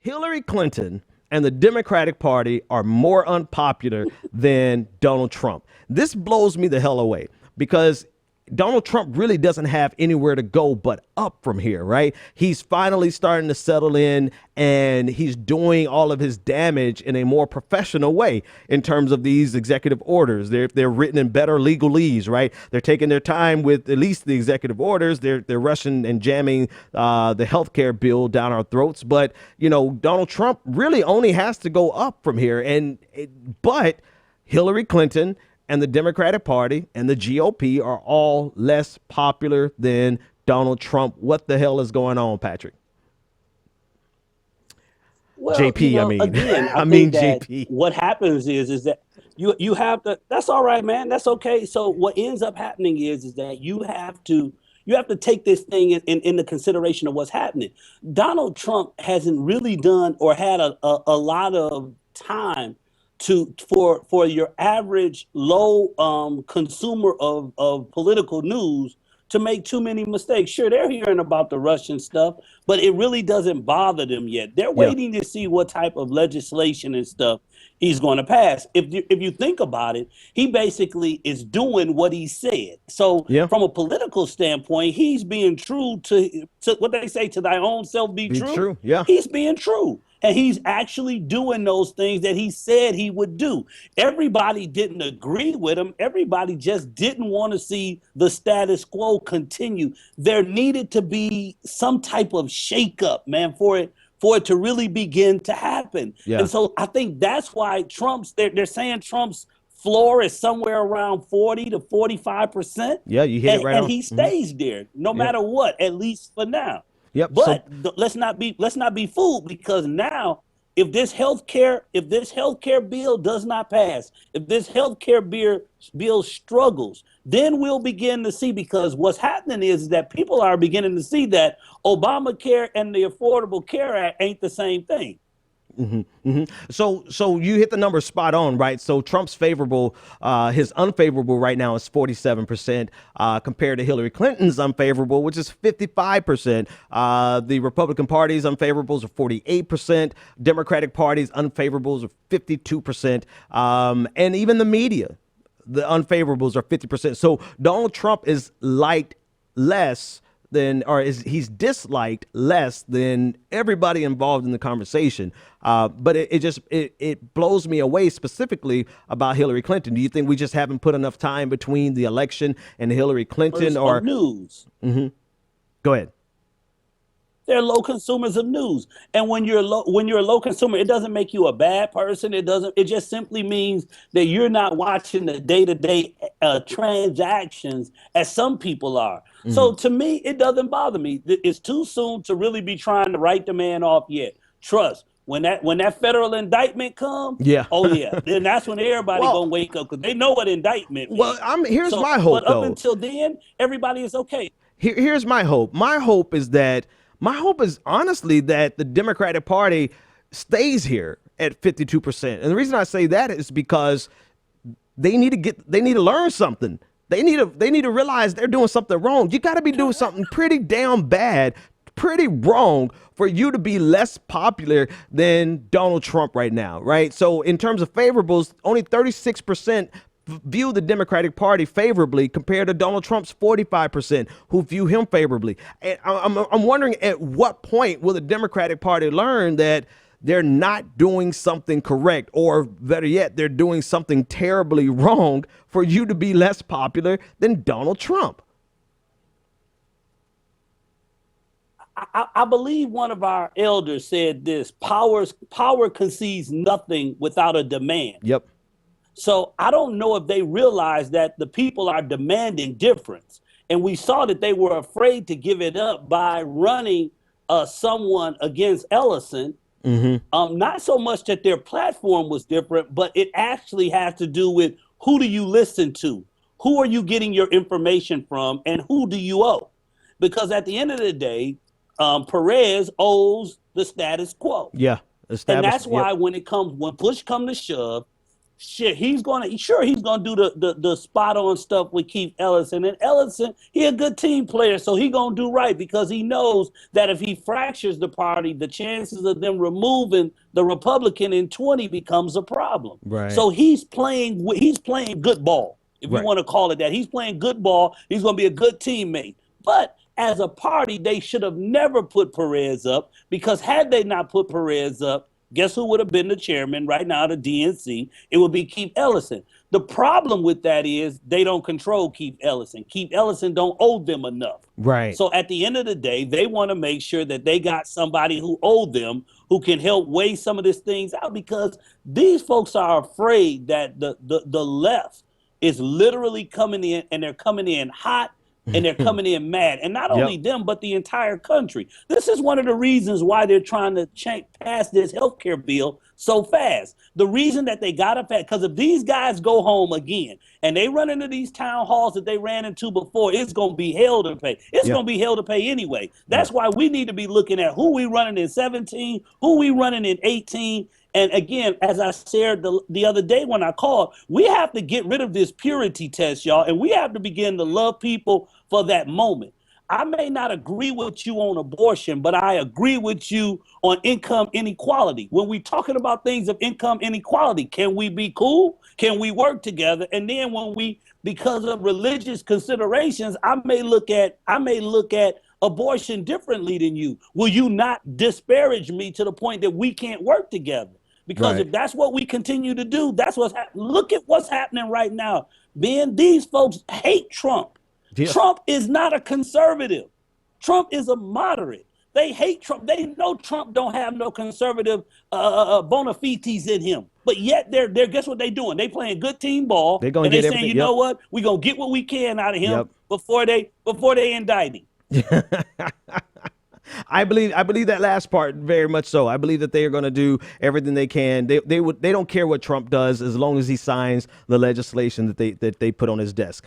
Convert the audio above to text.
Hillary Clinton and the Democratic Party are more unpopular than Donald Trump. This blows me the hell away because Donald Trump really doesn't have anywhere to go but up from here, right? He's finally starting to settle in, and he's doing all of his damage in a more professional way in terms of these executive orders. They're written in better legalese, right? They're taking their time with at least the executive orders. They're rushing and jamming the healthcare bill down our throats. But, Donald Trump really only has to go up from here. But Hillary Clinton and the Democratic Party and the GOP are all less popular than Donald Trump. What the hell is going on, Patrick? Well, JP, I mean, again, I mean that JP. what happens is that you have to. That's all right, man. That's okay. So what ends up happening is that you have to take this thing into consideration of what's happening. Donald Trump hasn't really done or had a lot of time for your average low consumer of political news to make too many mistakes. Sure, they're hearing about the Russian stuff, but it really doesn't bother them yet. They're waiting to see what type of legislation and stuff he's going to pass. If you think about it, he basically is doing what he said. So from a political standpoint, he's being true to what they say, to thy own self be true. Yeah. He's being true. And he's actually doing those things that he said he would do. Everybody didn't agree with him. Everybody just didn't want to see the status quo continue. There needed to be some type of shakeup, man, for it to really begin to happen. Yeah. And so I think that's why they're saying Trump's floor is somewhere around 40 to 45%. Yeah, you hit it right on. And he stays there no matter what, at least for now. Yep. But let's not be fooled, because now if this healthcare bill does not pass, if this healthcare bill struggles, then we'll begin to see, because what's happening is that people are beginning to see that Obamacare and the Affordable Care Act ain't the same thing. So you hit the number spot on, right? So Trump's favorable, his unfavorable right now is 47%, compared to Hillary Clinton's unfavorable, which is 55%. The Republican Party's unfavorables are 48%. Democratic Party's unfavorables are 52%. And even the media, the unfavorables are 50%. So Donald Trump is liked less he's disliked less than everybody involved in the conversation. But it blows me away specifically about Hillary Clinton. Do you think we just haven't put enough time between the election and Hillary Clinton, or news? Go ahead. They're low consumers of news, and when you're a low consumer, it doesn't make you a bad person. It just simply means that you're not watching the day-to-day transactions as some people are. So to me, it doesn't bother me. It's too soon to really be trying to write the man off yet. Trust. When that federal indictment comes, then that's when everybody gonna wake up, because they know what indictment means. Well, here's my hope, but up until then, everybody is okay. Here's my hope. My hope is honestly that the Democratic Party stays here at 52%. And the reason I say that is because they need to learn something. They need to realize they're doing something wrong. You got to be doing something pretty damn bad, pretty wrong, for you to be less popular than Donald Trump right now, right? So in terms of favorables, only 36% view the Democratic Party favorably, compared to Donald Trump's 45% who view him favorably. And I'm wondering, at what point will the Democratic Party learn that they're not doing something correct, or better yet, they're doing something terribly wrong for you to be less popular than Donald Trump? I believe one of our elders said this: power concedes nothing without a demand. Yep. So I don't know if they realize that the people are demanding difference. And we saw that they were afraid to give it up by running someone against Ellison. Not so much that their platform was different, but it actually has to do with, who do you listen to? Who are you getting your information from? And who do you owe? Because at the end of the day, Perez owes the status quo. Yeah. And that's why when push comes to shove, shit, he's gonna do the spot on stuff with Keith Ellison. And Ellison, he a good team player, so he gonna do right because he knows that if he fractures the party, the chances of them removing the Republican in 20 becomes a problem. Right. So he's playing good ball, if you Right. want to call it that. He's playing good ball. He's gonna be a good teammate. But as a party, they should have never put Perez up, because had they not put Perez up, guess who would have been the chairman right now, the DNC? It would be Keith Ellison. The problem with that is they don't control Keith Ellison. Keith Ellison don't owe them enough. Right. So at the end of the day, they want to make sure that they got somebody who owed them, who can help weigh some of these things out, because these folks are afraid that the left is literally coming in, and they're coming in hot, and they're coming in mad. And not only them, but the entire country. This is one of the reasons why they're trying to pass this healthcare bill so fast. The reason that they got to pass, because if these guys go home again and they run into these town halls that they ran into before, it's going to be hell to pay. It's going to be hell to pay anyway. That's why we need to be looking at who we running in 17, who we running in 18. And again, as I shared the other day when I called, we have to get rid of this purity test, y'all, and we have to begin to love people for that moment. I may not agree with you on abortion, but I agree with you on income inequality. When we're talking about things of income inequality, can we be cool? Can we work together? And then when because of religious considerations, I may look at abortion differently than you. Will you not disparage me to the point that we can't work together? Because if that's what we continue to do, that's what's happening. Look at what's happening right now. Ben, these folks hate Trump. Yeah. Trump is not a conservative. Trump is a moderate. They hate Trump. They know Trump don't have no conservative bona fides in him. But yet they're guess what they doing? They playing good team ball. They're gonna get saying, you know what? We're gonna get what we can out of him before they indict him. I believe that last part very much so. I believe that they are going to do everything they can. They don't care what Trump does as long as he signs the legislation that they put on his desk.